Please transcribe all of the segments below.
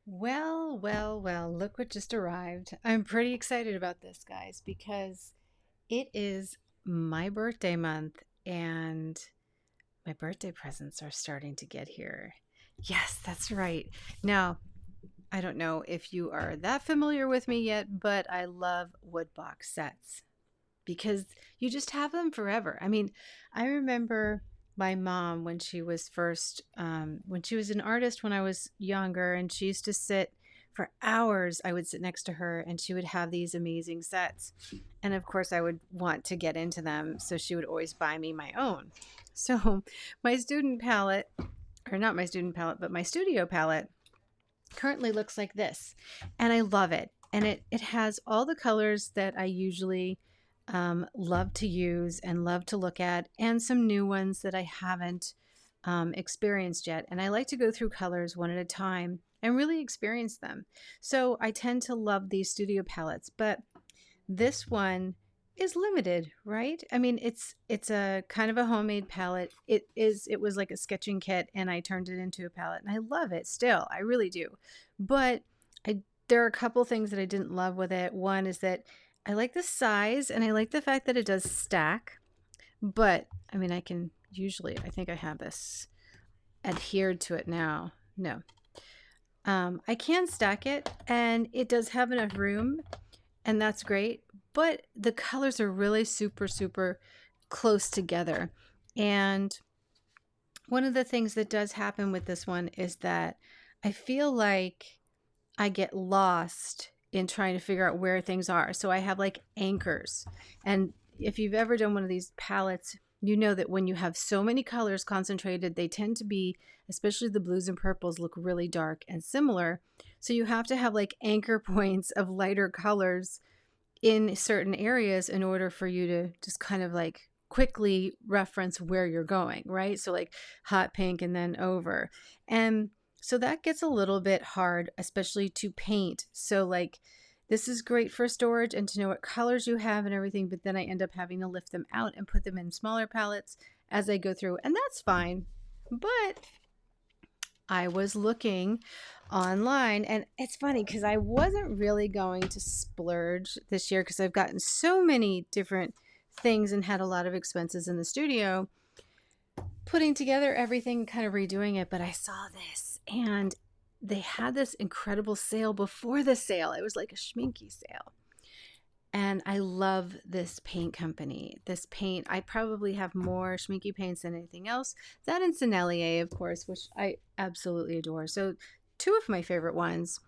Well, well, well, look what just arrived. I'm pretty excited about this, guys, because it is my birthday month and my birthday presents are starting to get here. Yes, that's right. Now, I don't know if you are that familiar with me yet, but I love wood box sets because you just have them forever. I mean, I remember my mom when she was an artist when I was younger, and she used to sit for hours. I would sit next to her, and she would have these amazing sets. And of course, I would want to get into them, so she would always buy me my own. So, my student palette, or not my student palette, but my studio palette currently looks like this, and I love it. And it has all the colors that I usually love to use and love to look at, and some new ones that I haven't experienced yet. And I like to go through colors one at a time and really experience them. So I tend to love these studio palettes, but this one is limited, right? I mean, it's a kind of a homemade palette. It was like a sketching kit, and I turned it into a palette, and I love it still. I really do. But I there are a couple things that I didn't love with it. One is that I like the size, and I like the fact that it does stack. But I mean, I think I have this adhered to it now. No. I can stack it, and it does have enough room, and that's great. But the colors are really super, super close together. And one of the things that does happen with this one is that I feel like I get lost in trying to figure out where things are. So I have like anchors. And if you've ever done one of these palettes, you know that when you have so many colors concentrated, they tend to be, especially the blues and purples, look really dark and similar. So you have to have like anchor points of lighter colors in certain areas in order for you to just kind of like quickly reference where you're going, right? So like hot pink and then over. And so that gets a little bit hard, especially to paint. So like this is great for storage and to know what colors you have and everything, but then I end up having to lift them out and put them in smaller palettes as I go through, and that's fine. But I was looking online, and it's funny because I wasn't really going to splurge this year because I've gotten so many different things and had a lot of expenses in the studio putting together everything, kind of redoing it. But I saw this, and they had this incredible sale before the sale. It was like a Schmincke sale. And I love this paint company. This paint, I probably have more Schmincke paints than anything else. That and Sennelier, of course, which I absolutely adore. So two of my favorite ones.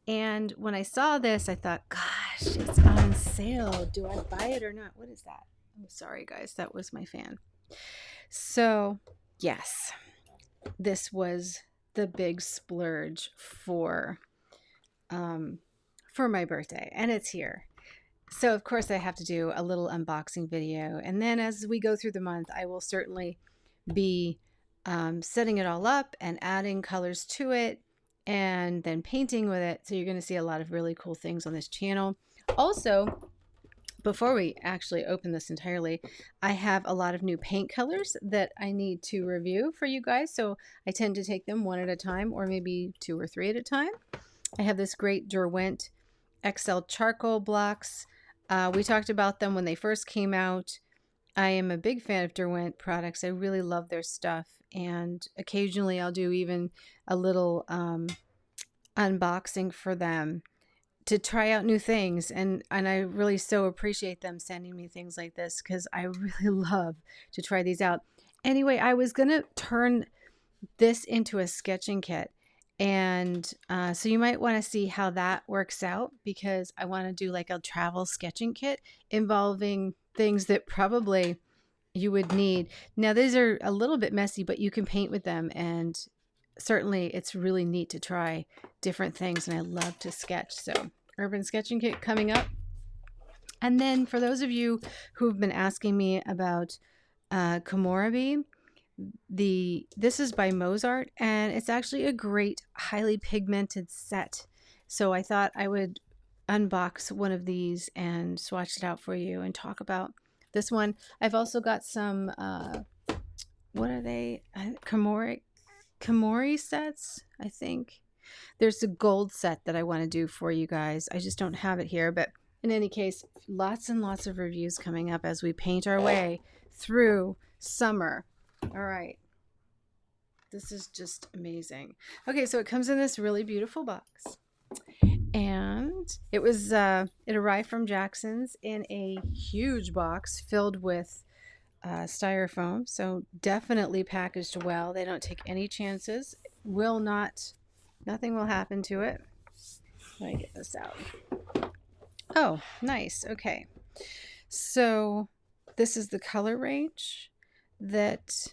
And when I saw this, I thought, gosh, it's on sale. Do I buy it or not? What is that? I'm sorry, guys. That was my fan. So, yes, this was the big splurge for my birthday, and it's here. So, of course, I have to do a little unboxing video. And then as we go through the month, I will certainly be setting it all up and adding colors to it and then painting with it. So you're going to see a lot of really cool things on this channel. Also, before we actually open this entirely, I have a lot of new paint colors that I need to review for you guys. So I tend to take them one at a time, or maybe two or three at a time. I have this great Derwent XL charcoal blocks. We talked about them when they first came out. I am a big fan of Derwent products. I really love their stuff. And occasionally I'll do even a little unboxing for them to try out new things. And I really so appreciate them sending me things like this because I really love to try these out. Anyway, I was going to turn this into a sketching kit. And so you might want to see how that works out, because I want to do like a travel sketching kit involving things that probably you would need. Now, these are a little bit messy, but you can paint with them. And certainly it's really neat to try different things. And I love to sketch. So urban sketching kit coming up. And then for those of you who've been asking me about Komorebi, this is by Mozart, and it's actually a great highly pigmented set. So I thought I would unbox one of these and swatch it out for you and talk about this one. I've also got some what are they? Komori sets, I think. There's a gold set that I want to do for you guys. I just don't have it here, but in any case, lots and lots of reviews coming up as we paint our way through summer. All right. This is just amazing. Okay, so it comes in this really beautiful box. And it arrived from Jackson's in a huge box filled with styrofoam. So definitely packaged well. They don't take any chances. Nothing will happen to it. Let me get this out. Oh, nice. Okay. So this is the color range that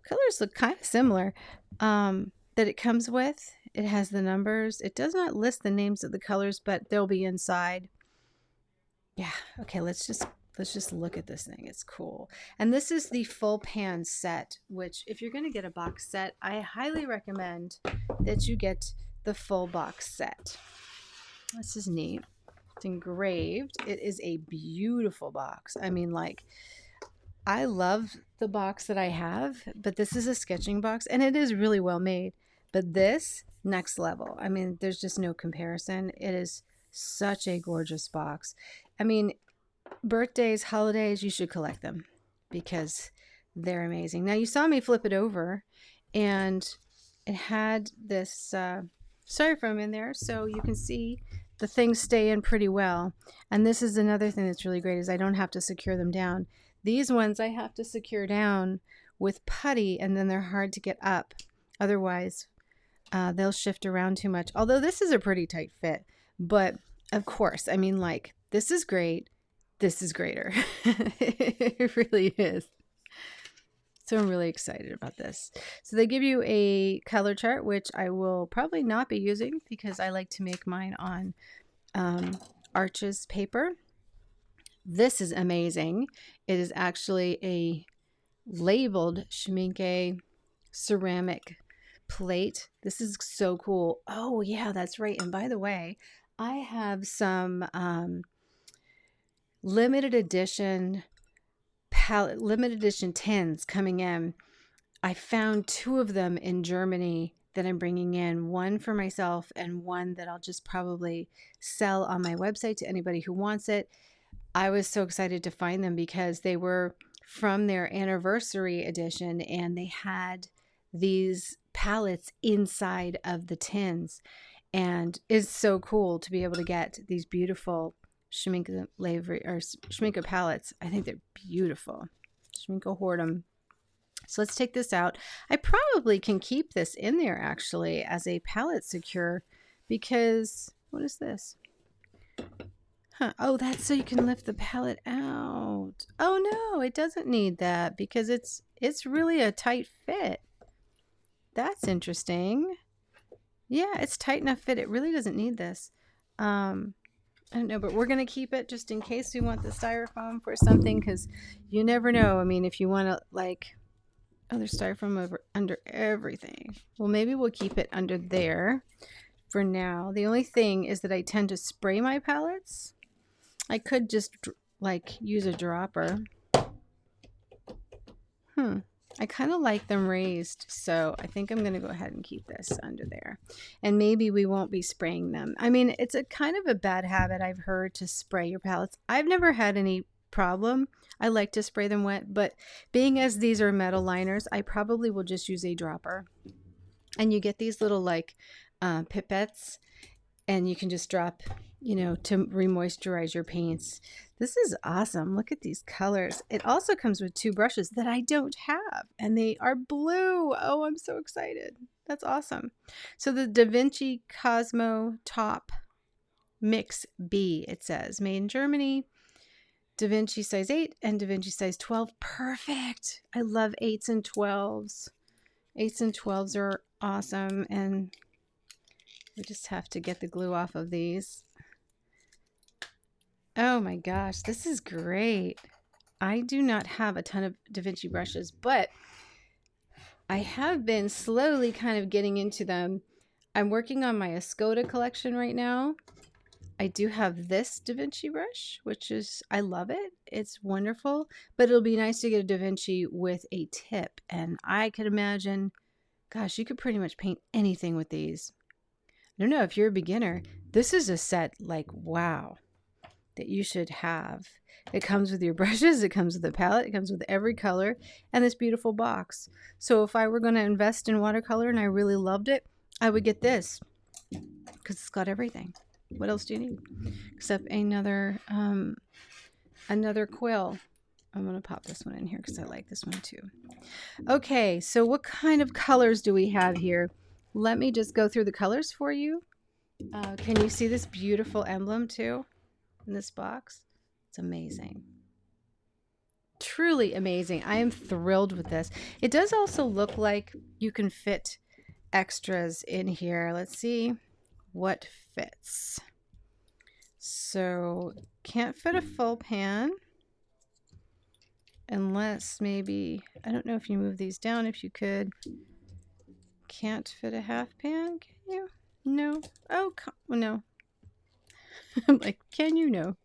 colors look kind of similar that it comes with. It has the numbers. It does not list the names of the colors, but they'll be inside. Yeah. Okay. Let's just look at this thing. It's cool. And this is the full pan set, which if you're going to get a box set, I highly recommend that you get the full box set. This is neat. It's engraved. It is a beautiful box. I mean, like, I love the box that I have, but this is a sketching box and it is really well made. But this, next level. I mean, there's just no comparison. It is such a gorgeous box. I mean, birthdays, holidays, you should collect them because they're amazing. Now, you saw me flip it over and it had this styrofoam in there, so you can see the things stay in pretty well. And this is another thing that's really great is I don't have to secure them down. These ones I have to secure down with putty, and then they're hard to get up. Otherwise, they'll shift around too much. Although this is a pretty tight fit. But, of course, I mean, like, this is great. This is greater. It really is. So I'm really excited about this. So they give you a color chart, which I will probably not be using because I like to make mine on Arches paper. This is amazing. It is actually a labeled Schmincke ceramic plate. This is so cool. Oh yeah, that's right. And by the way, I have some limited edition tins coming in. I found 2 of them in Germany that I'm bringing in, one for myself and one that I'll just probably sell on my website to anybody who wants it. I was so excited to find them because they were from their anniversary edition and they had these palettes inside of the tins. And it's so cool to be able to get these beautiful Schmincke palettes. I think they're beautiful. Schmincke Horadam. So let's take this out. I probably can keep this in there actually as a palette secure because what is this? Huh. Oh, that's so you can lift the palette out. Oh no, it doesn't need that because it's really a tight fit. That's interesting. Yeah, it's tight enough fit. It really doesn't need this. I don't know, but we're going to keep it just in case we want the styrofoam for something because you never know. I mean, if you want to like, oh, there's styrofoam under everything. Well, maybe we'll keep it under there for now. The only thing is that I tend to spray my palettes. I could just like use a dropper. I kind of like them raised, so I think I'm going to go ahead and keep this under there. And maybe we won't be spraying them. I mean, it's a kind of a bad habit I've heard to spray your palettes. I've never had any problem. I like to spray them wet, but being as these are metal liners, I probably will just use a dropper. And you get these little like pipettes, and you can just drop, you know, to remoisturize your paints. This is awesome. Look at these colors. It also comes with 2 brushes that I don't have, and they are blue. Oh, I'm so excited. That's awesome. So the Vinci Cosmotop Mix B, it says, made in Germany, Da Vinci size 8 and Da Vinci size 12. Perfect. I love 8s and 12s. 8s and 12s are awesome, and we just have to get the glue off of these. Oh my gosh, this is great. I do not have a ton of Da Vinci brushes, but I have been slowly kind of getting into them. I'm working on my Escoda collection right now. I do have this Da Vinci brush, which is, I love it. It's wonderful, but it'll be nice to get a Da Vinci with a tip. And I could imagine, gosh, you could pretty much paint anything with these. don't know if you're a beginner, this is a set like, wow, that you should have. It comes with your brushes, it comes with the palette, it comes with every color, and this beautiful box. So if I were going to invest in watercolor and I really loved it, I would get this because it's got everything. What else do you need? Except another quill. I'm going to pop this one in here because I like this one too. Okay, so what kind of colors do we have here? Let me just go through the colors for you. Can you see this beautiful emblem too in this box? It's amazing. Truly amazing. I am thrilled with this. It does also look like you can fit extras in here. Let's see what fits. So can't fit a full pan unless maybe, I don't know if you move these down, if you could. Can't fit a half pan, can you? No. Oh, no. I'm like, can you? No.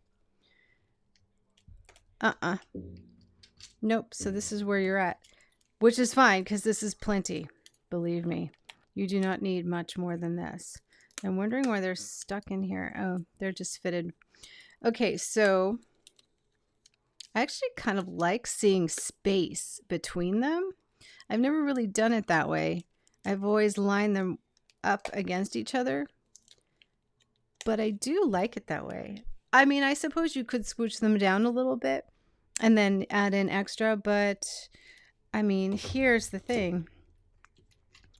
Nope. So this is where you're at, which is fine because this is plenty. Believe me, you do not need much more than this. I'm wondering why they're stuck in here. Oh, they're just fitted. Okay, so I actually kind of like seeing space between them. I've never really done it that way. I've always lined them up against each other, but I do like it that way. I mean, I suppose you could scooch them down a little bit and then add in extra, but I mean, here's the thing.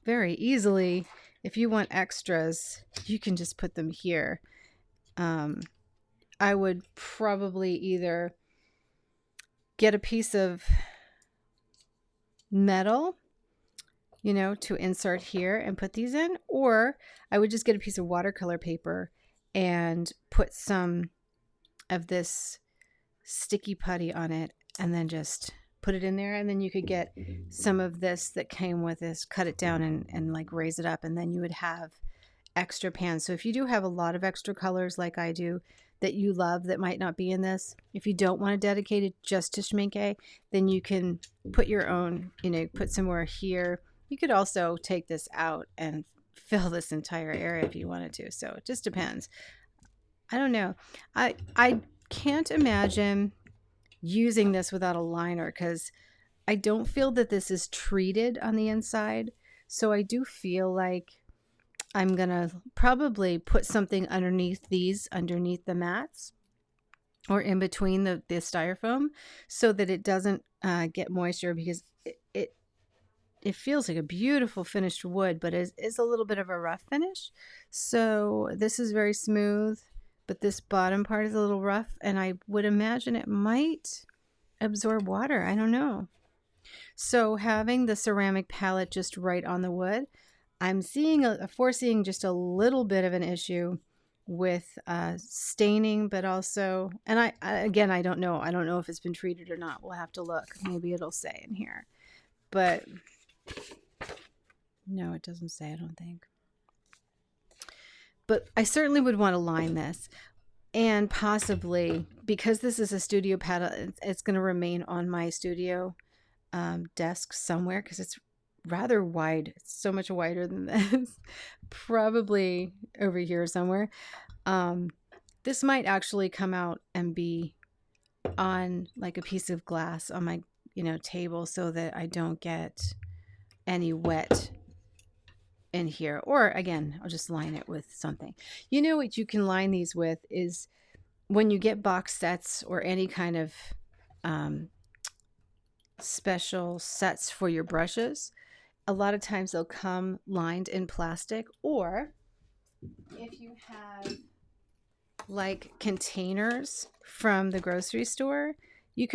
Very easily, if you want extras, you can just put them here. I would probably either get a piece of metal, you know, to insert here and put these in, or I would just get a piece of watercolor paper and put some of this sticky putty on it and then just put it in there, and then you could get some of this that came with this, cut it down and like raise it up, and then you would have extra pans. So if you do have a lot of extra colors like I do that you love that might not be in this, if you don't want to dedicate it just to Schmincke, then you can put your own, you know, put somewhere here. You could also take this out and fill this entire area if you wanted to. So it just depends. I don't know. I can't imagine using this without a liner because I don't feel that this is treated on the inside. So I do feel like I'm going to probably put something underneath these, underneath the mats or in between the styrofoam so that it doesn't get moisture, because it feels like a beautiful finished wood, but it is a little bit of a rough finish. So this is very smooth, but this bottom part is a little rough, and I would imagine it might absorb water. I don't know. So having the ceramic palette just right on the wood, I'm foreseeing just a little bit of an issue with staining, but also, and I don't know. I don't know if it's been treated or not. We'll have to look. Maybe it'll say in here, but no, it doesn't say, I don't think. But I certainly would want to line this, and possibly, because this is a studio palette, it's going to remain on my studio desk somewhere because it's rather wide. It's so much wider than this. Probably over here somewhere. This might actually come out and be on like a piece of glass on my, you know, table so that I don't get any wet in here. Or again, I'll just line it with something. You know what you can line these with is when you get box sets or any kind of special sets for your brushes, a lot of times they'll come lined in plastic, or if you have like containers from the grocery store, you'll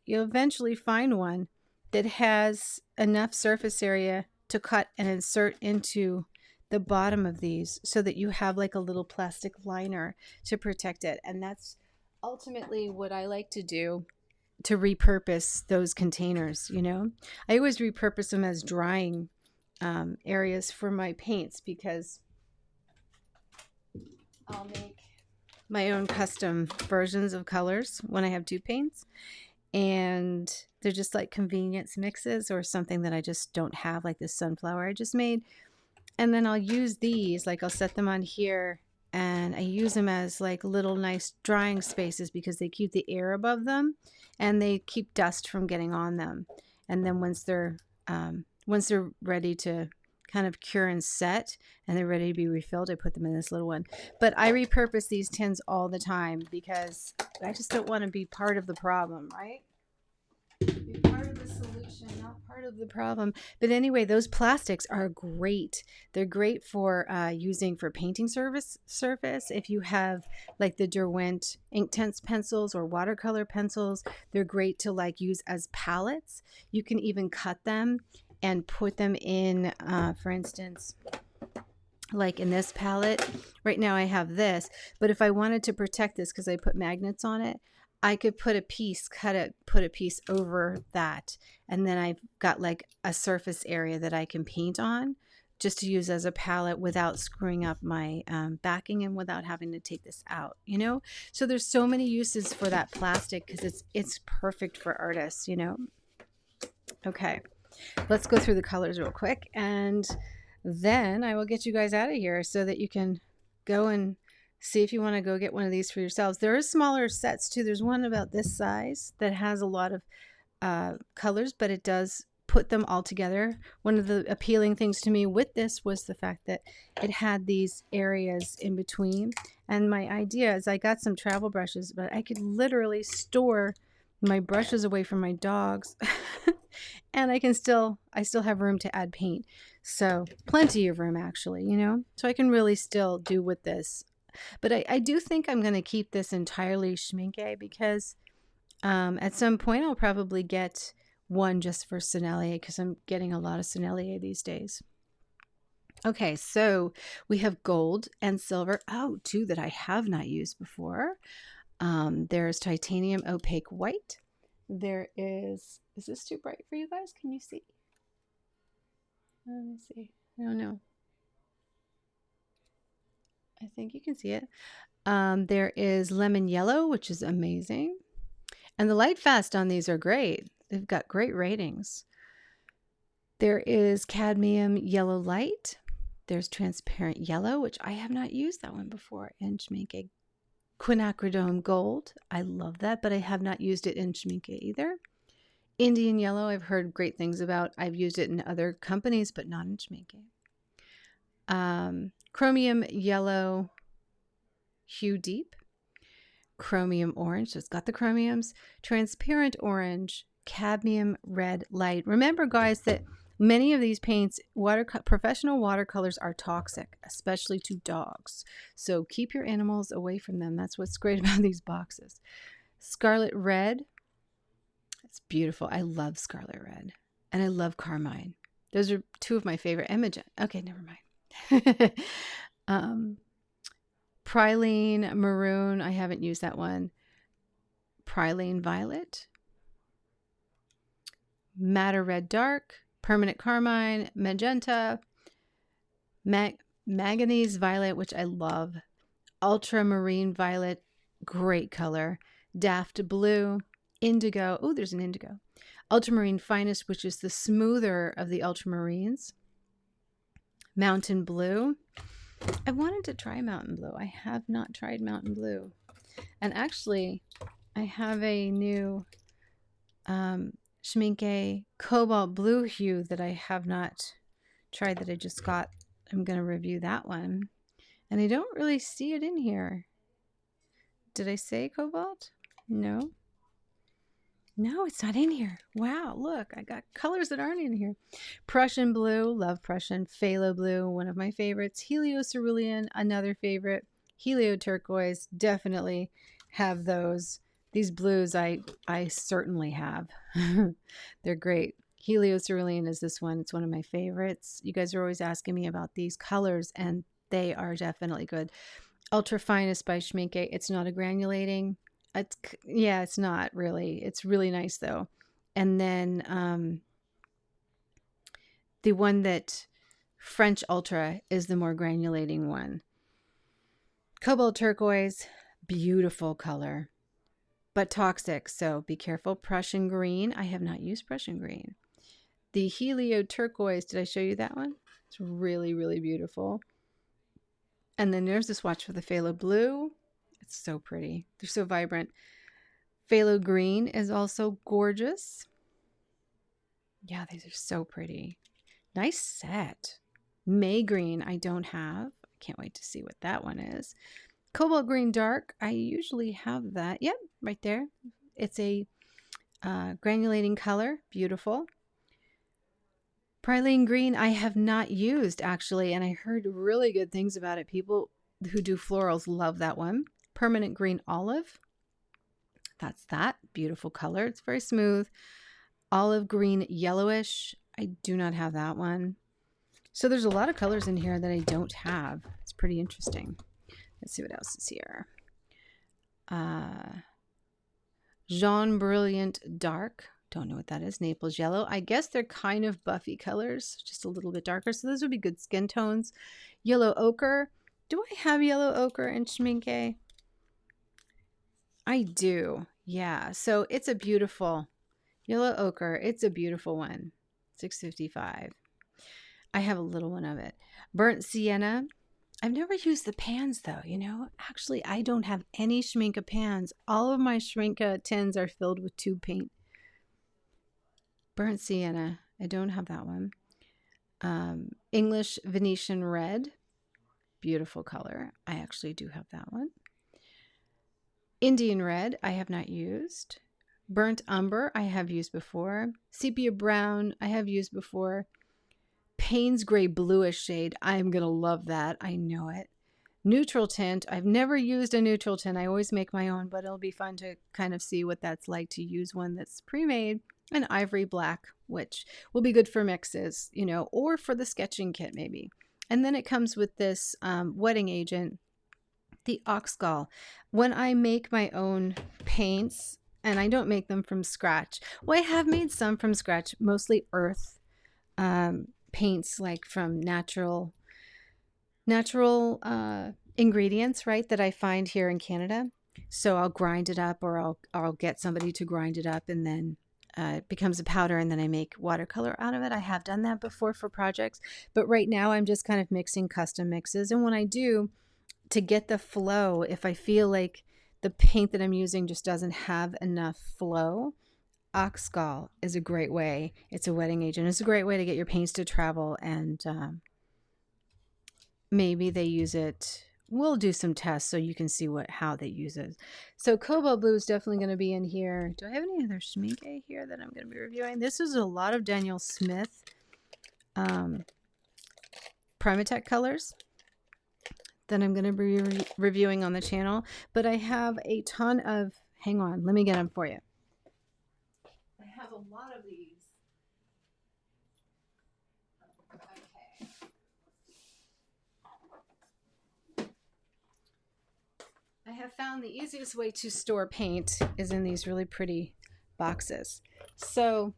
eventually find one that has enough surface area to cut and insert into the bottom of these so that you have like a little plastic liner to protect it. And that's ultimately what I like to do, to repurpose those containers. You know, I always repurpose them as drying areas for my paints, because I'll make my own custom versions of colors when I have two paints, and they're just like convenience mixes or something that I just don't have, like this sunflower I just made. And then I'll use these, like I'll set them on here, and I use them as like little nice drying spaces because they keep the air above them and they keep dust from getting on them. And then once they're ready to kind of cure and set and they're ready to be refilled, I put them in this little one. But I repurpose these tins all the time because I just don't want to be part of the problem, right? Be part of the solution, not part of the problem. But anyway, those plastics are great. They're great for using for painting surface. If you have like the Derwent Inktense pencils or watercolor pencils, they're great to like use as palettes. You can even cut them and put them in, for instance, like in this palette. Right now I have this, but if I wanted to protect this because I put magnets on it, I could put a piece, put a piece over that, and then I've got like a surface area that I can paint on just to use as a palette without screwing up my backing and without having to take this out, you know? So there's so many uses for that plastic because it's perfect for artists, you know? Okay, let's go through the colors real quick, and then I will get you guys out of here so that you can go and see if you want to go get one of these for yourselves. There are smaller sets too. There's one about this size that has a lot of colors, but it does put them all together. One of the appealing things to me with this was the fact that it had these areas in between. And my idea is I got some travel brushes, but I could literally store my brushes away from my dogs and I still have room to add paint. So plenty of room actually, you know, so I can really still do with this. But I do think I'm going to keep this entirely Schmincke because at some point I'll probably get one just for Sennelier because I'm getting a lot of Sennelier these days. Okay, so we have gold and silver. Oh, two that I have not used before. There's titanium opaque white. There is this too bright for you guys? Can you see? Let me see. I don't know. I think you can see it. There is lemon yellow, which is amazing. And the light fast on these are great. They've got great ratings. There is cadmium yellow light. There's transparent yellow, which I have not used that one before in Schmincke. Quinacridone gold. I love that, but I have not used it in Schmincke either. Indian yellow, I've heard great things about. I've used it in other companies, but not in Schmincke. Chromium yellow hue deep. Chromium orange, so it's got the chromiums. Transparent orange, cadmium red light. Remember, guys, that many of these paints, professional watercolors, are toxic, especially to dogs. So keep your animals away from them. That's what's great about these boxes. Scarlet red. It's beautiful. I love scarlet red. And I love carmine. Those are two of my favorite. Okay, never mind. Praline maroon. I haven't used that one. Praline violet. Madder red dark. Permanent carmine. Magenta. Manganese violet, which I love. Ultramarine violet. Great color. Daft blue. Indigo. Oh, there's an indigo. Ultramarine finest, which is the smoother of the ultramarines. Mountain blue. I wanted to try mountain blue. I have not tried mountain blue. And actually, I have a new Schmincke Cobalt blue hue that I have not tried that I just got. I'm going to review that one. And I don't really see it in here. Did I say Cobalt? No. No, it's not in here. Wow, look, I got colors that aren't in here. Prussian blue, love Prussian. Phthalo blue, one of my favorites. Helio Cerulean, another favorite. Helio turquoise, definitely have those. These blues I certainly have. They're great. Helio Cerulean is this one. It's one of my favorites. You guys are always asking me about these colors, and they are definitely good. Ultra Finest by Schmincke. It's not a granulating. It's not really. It's really nice though. And then the one that French Ultra is the more granulating one. Cobalt turquoise, beautiful color, but toxic. So be careful. Prussian green. I have not used Prussian green. The Helio turquoise. Did I show you that one? It's really, really beautiful. And then there's the swatch for the phthalo blue. It's so pretty. They're so vibrant. Phthalo green is also gorgeous. Yeah, these are so pretty. Nice set. May green I don't have. I can't wait to see what that one is. Cobalt green dark. I usually have that. Yep, right there. It's a granulating color. Beautiful. Praline green I have not used actually, and I heard really good things about it. People who do florals love that one. Permanent green olive. That's that. Beautiful color. It's very smooth. Olive green yellowish. I do not have that one. So there's a lot of colors in here that I don't have. It's pretty interesting. Let's see what else is here. Jaune Brilliant Dark. Don't know what that is. Naples Yellow. I guess they're kind of buffy colors, just a little bit darker. So those would be good skin tones. Yellow Ochre. Do I have Yellow Ochre in Schmincke? I do. Yeah. So it's a beautiful Yellow Ochre. It's a beautiful one. $6.55. I have a little one of it. Burnt Sienna. I've never used the pans though, you know. Actually, I don't have any Schmincke pans. All of my Schmincke tins are filled with tube paint. Burnt Sienna. I don't have that one. English Venetian Red. Beautiful color. I actually do have that one. Indian Red. I have not used. Burnt Umber. I have used before. Sepia Brown. I have used before. Payne's Gray Bluish shade. I'm going to love that. I know it. Neutral tint. I've never used a neutral tint. I always make my own, but it'll be fun to kind of see what that's like to use one that's pre-made. An Ivory Black, which will be good for mixes, you know, or for the sketching kit maybe. And then it comes with this wetting agent, the Oxgall. When I make my own paints, and I don't make them from scratch. Well, I have made some from scratch, mostly earth paints, like from natural ingredients, right, that I find here in Canada. So I'll grind it up, or I'll get somebody to grind it up, and then it becomes a powder, and then I make watercolor out of it. I have done that before for projects, but right now I'm just kind of mixing custom mixes. And when I do, to get the flow, if I feel like the paint that I'm using just doesn't have enough flow, Oxgall is a great way. It's a wetting agent. It's a great way to get your paints to travel, and maybe they use it. We'll do some tests so you can see how they use it. So Cobalt Blue is definitely going to be in here. Do I have any other Schmincke here that I'm going to be reviewing? This is a lot of Daniel Smith Primatech colors that I'm going to be reviewing on the channel. But I have a ton of, hang on, let me get them for you. I have a lot of these. I have found the easiest way to store paint is in these really pretty boxes. So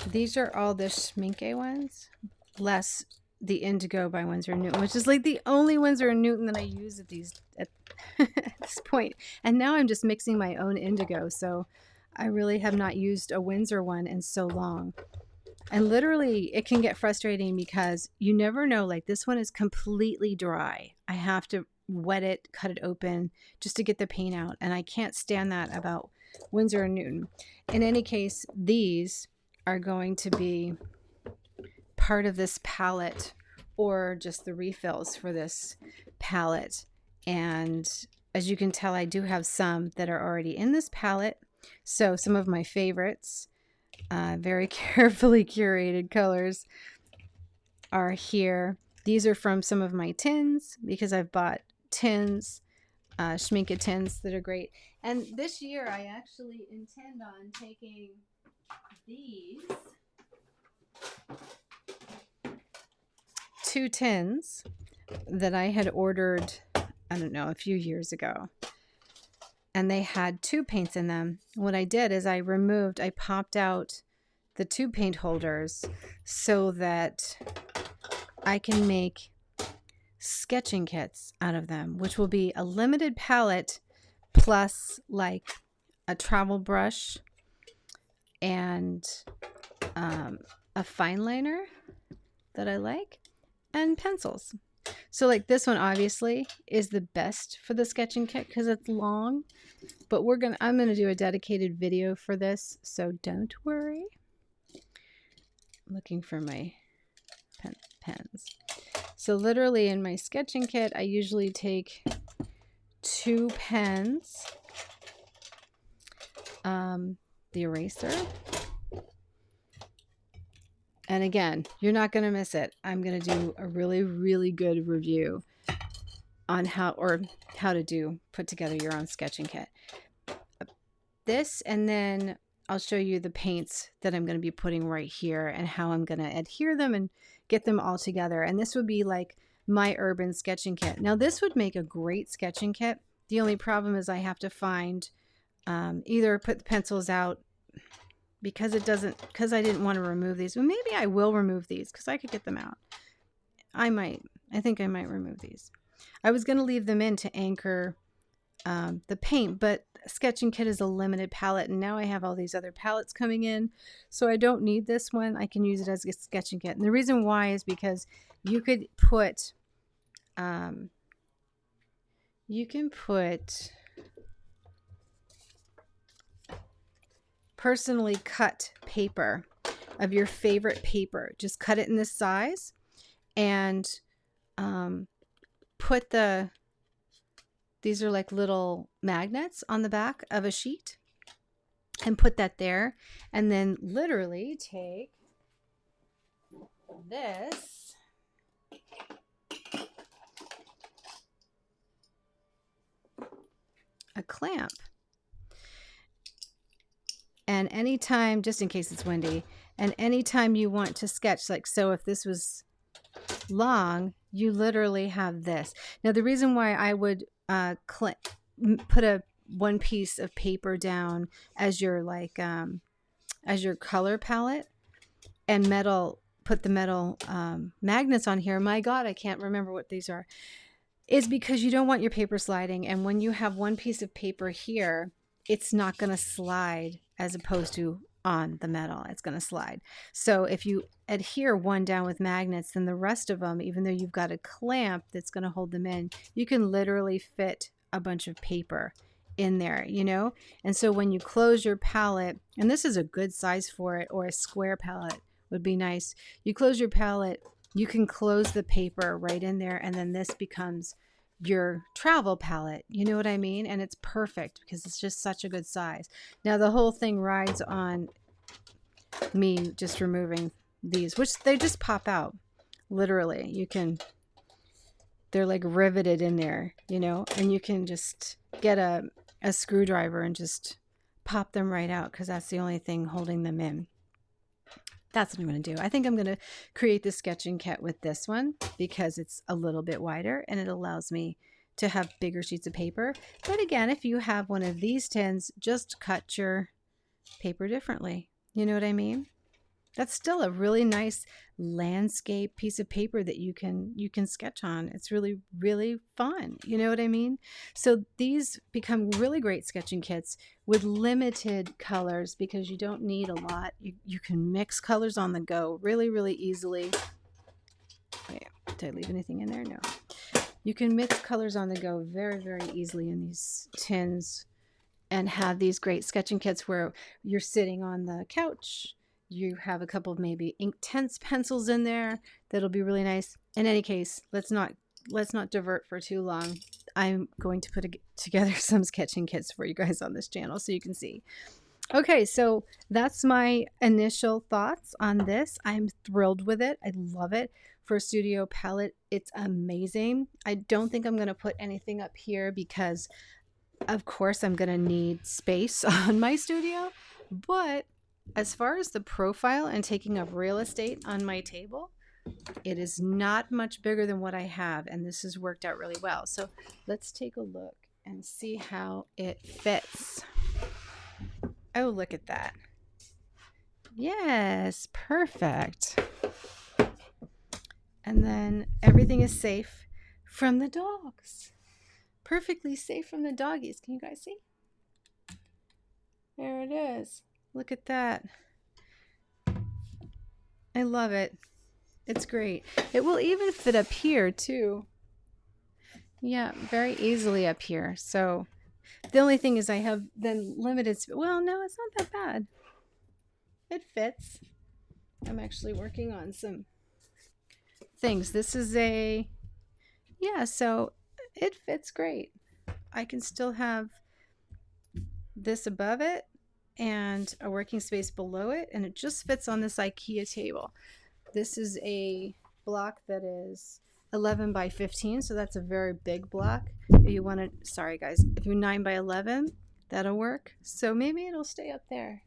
these are all the Schmincke ones, less the Indigo by Winsor & Newton, which is like the only Winsor & Newton that I use at this point. And now I'm just mixing my own Indigo, so I really have not used a Winsor one in so long. And literally it can get frustrating because you never know, like this one is completely dry. I have to wet it, cut it open just to get the paint out, and I can't stand that about Winsor & Newton. In any case, these are going to be part of this palette, or just the refills for this palette. And as you can tell, I do have some that are already in this palette. So some of my favorites, very carefully curated colors, are here. These are from some of my tins, because I've bought tins, Schmincke tins that are great. And this year I actually intend on taking these 2 tins that I had ordered, I don't know, a few years ago. And they had tube paints in them. What I did is I popped out the tube paint holders so that I can make sketching kits out of them, which will be a limited palette plus like a travel brush and a fine liner that I like, and pencils. So like this one obviously is the best for the sketching kit because it's long, but I'm gonna do a dedicated video for this, so don't worry. I'm looking for my pens. So literally in my sketching kit, I usually take 2 pens, the eraser, and again, you're not going to miss it. I'm going to do a really, really good review on how to put together your own sketching kit. This, and then I'll show you the paints that I'm going to be putting right here and how I'm going to adhere them and get them all together. And this would be like my urban sketching kit. Now this would make a great sketching kit. The only problem is I have to find either put the pencils out because I didn't want to remove these. Well, maybe I will remove these because I could get them out. I think I might remove these. I was going to leave them in to anchor the paint, but sketching kit is a limited palette, and now I have all these other palettes coming in, so I don't need this one. I can use it as a sketching kit, and the reason why is because you can put personally cut paper of your favorite paper. Just cut it in this size and put these are like little magnets on the back of a sheet and put that there, and then literally take this a clamp. And anytime, just in case it's windy, and anytime you want to sketch, like so if this was long, you literally have this. Now the reason why I would put one piece of paper down as your as your color palette and put the metal magnets on here, my God, I can't remember what these are, is because you don't want your paper sliding. And when you have one piece of paper here, it's not going to slide as opposed to on the metal. It's going to slide. So if you adhere one down with magnets, then the rest of them, even though you've got a clamp that's going to hold them in, you can literally fit a bunch of paper in there, you know? And so when you close your palette, and this is a good size for it, or a square palette would be nice. You close your palette, you can close the paper right in there, and then this becomes your travel palette, you know what I mean? And it's perfect because it's just such a good size. Now the whole thing rides on me just removing these, which they just pop out. Literally, they're like riveted in there, you know, and you can just get a screwdriver and just pop them right out because that's the only thing holding them in. That's what I'm going to do. I think I'm going to create the sketching kit with this one because it's a little bit wider and it allows me to have bigger sheets of paper. But again, if you have one of these tins, just cut your paper differently. You know what I mean? That's still a really nice landscape piece of paper that you can sketch on. It's really, really fun. You know what I mean? So these become really great sketching kits with limited colors because you don't need a lot. You can mix colors on the go really, really easily. Wait, did I leave anything in there? No. You can mix colors on the go very, very easily in these tins and have these great sketching kits where you're sitting on the couch. You have a couple of maybe Inktense pencils in there that'll be really nice. In any case, let's not divert for too long. I'm going to put together some sketching kits for you guys on this channel so you can see. Okay, so that's my initial thoughts on this. I'm thrilled with it. I love it. For a studio palette, it's amazing. I don't think I'm going to put anything up here because, of course, I'm going to need space on my studio, but as far as the profile and taking up real estate on my table, it is not much bigger than what I have, and this has worked out really well. So let's take a look and see how it fits. Oh, look at that. Yes, perfect. And then everything is safe from the dogs. Perfectly safe from the doggies. Can you guys see? There it is. Look at that. I love it. It's great. It will even fit up here too. Yeah, very easily up here. So the only thing is I have then limited, well, no, it's not that bad. It fits. I'm actually working on some things. This is a, yeah, so it fits great. I can still have this above it and a working space below it, and it just fits on this IKEA table. This is a block that is 11 by 15, so that's a very big block. If you want to, sorry guys, if you're 9 by 11, that'll work. So maybe it'll stay up there.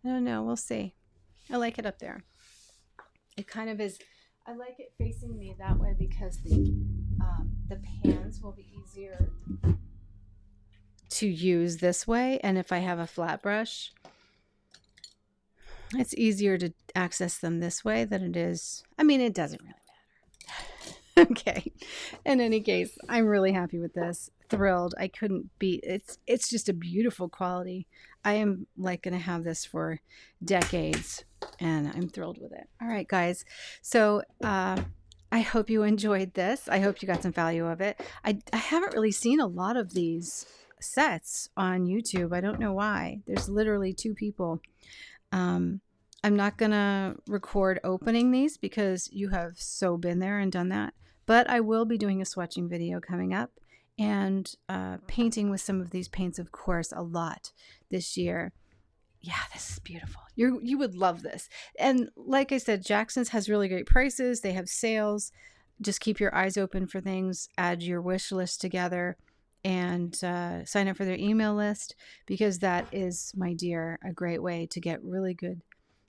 I don't know, we'll see. I like it up there. It kind of is, I like it facing me that way because the pans will be easier to use this way, and if I have a flat brush, it's easier to access them this way than it is. I mean, it doesn't really matter. Okay. In any case, I'm really happy with this. Thrilled. I couldn't beat it's just a beautiful quality. I am like going to have this for decades, and I'm thrilled with it. All right, guys. So, I hope you enjoyed this. I hope you got some value of it. I haven't really seen a lot of these sets on YouTube. I don't know why. There's literally 2 people. I'm not gonna record opening these because you have so been there and done that, but I will be doing a swatching video coming up, and painting with some of these paints, of course, a lot this year. Yeah, this is beautiful. You would love this. And like I said, Jackson's has really great prices. They have sales. Just keep your eyes open for things. Add your wish list together and sign up for their email list, because that is, my dear, a great way to get really good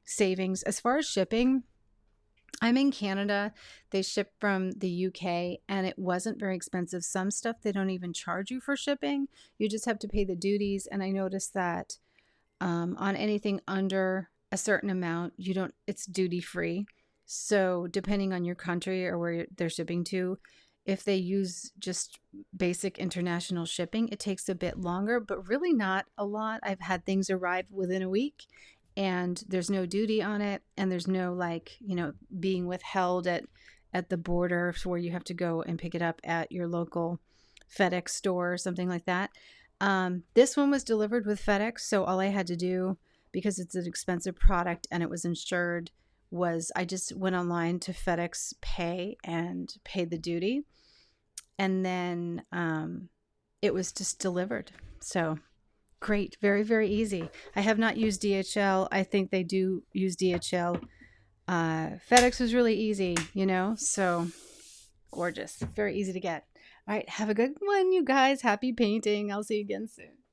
savings. As far as shipping, I'm in Canada. They ship from the UK, and it wasn't very expensive. Some stuff they don't even charge you for shipping. You just have to pay the duties. And I noticed that on anything under a certain amount, it's duty free. So depending on your country or where they're shipping to, if they use just basic international shipping, it takes a bit longer, but really not a lot. I've had things arrive within a week, and there's no duty on it, and there's no being withheld at the border where you have to go and pick it up at your local FedEx store or something like that. This one was delivered with FedEx, so all I had to do, because it's an expensive product and it was insured, was I just went online to FedEx Pay and paid the duty, and then it was just delivered. So great, very, very easy. I have not used DHL. I think they do use DHL. FedEx was really easy, so gorgeous, very easy to get. All right, have a good one, you guys. Happy painting. I'll see you again soon.